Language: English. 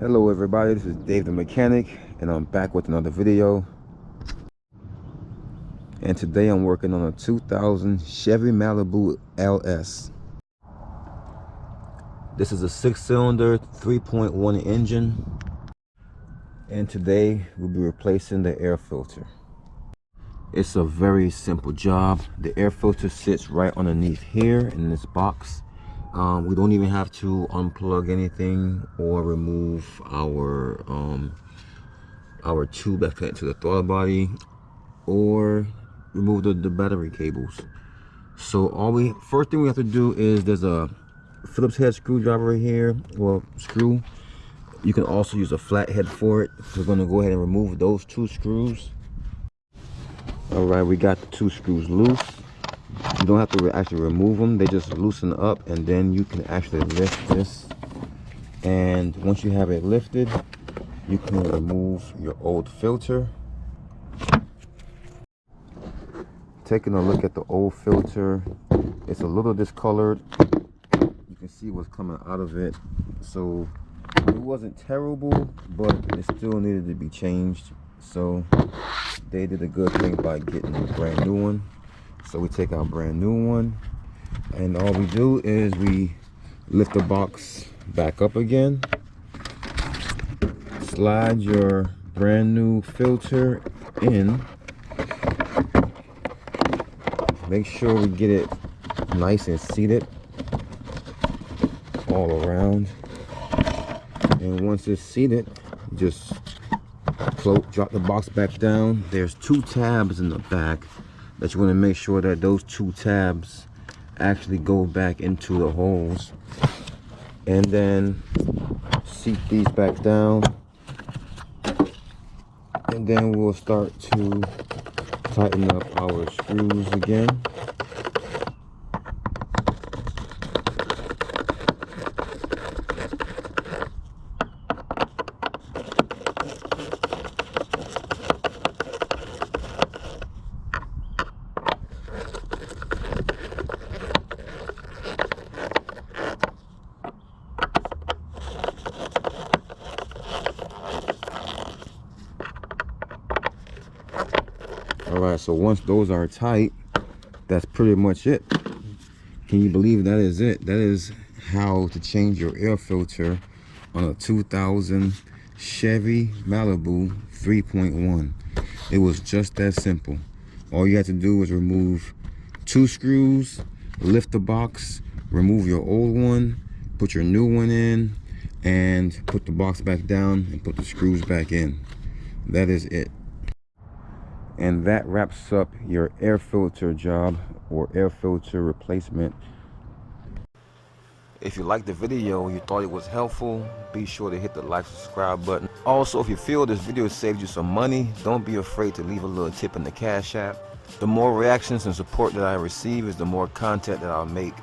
Hello everybody, this is Dave the Mechanic and I'm back with another video. And today I'm working on a 2000 Chevy Malibu LS. This is a 6-cylinder 3.1 engine. And today we'll be replacing the air filter. It's a very simple job. The air filter sits right underneath here in this box. We don't even have to unplug anything or remove our tube that's connected to the throttle body or remove the battery cables. So first thing we have to do is there's a Phillips head screwdriver right here, well, screw. You can also use a flathead for it. We're going to go ahead and remove those 2 screws. All right, we got the 2 screws loose. You don't have to actually remove them, they just loosen up, and then you can actually lift this. And once you have it lifted, you can remove your old filter. Taking a look at the old filter, it's a little discolored. You can see what's coming out of it. So it wasn't terrible, but it still needed to be changed. So they did a good thing by getting a brand new one. So we take our brand new one, and all we do is we lift the box back up again, slide your brand new filter in, make sure we get it nice and seated all around, and once it's seated, just drop the box back down. There's 2 tabs in the back that you want to make sure that those 2 tabs actually go back into the holes, and then seat these back down, and then we'll start to tighten up our screws again. Alright, so once those are tight, that's pretty much it. Can you believe that is it? That is how to change your air filter on a 2000 Chevy Malibu 3.1. It was just that simple. All you had to do was remove 2 screws, lift the box, remove your old one, put your new one in, and put the box back down and put the screws back in. That is it. And that wraps up your air filter job or air filter replacement. If you liked the video, you thought it was helpful, be sure to hit the like, subscribe button. Also, if you feel this video saved you some money, don't be afraid to leave a little tip in the Cash App. The more reactions and support that I receive is the more content that I'll make.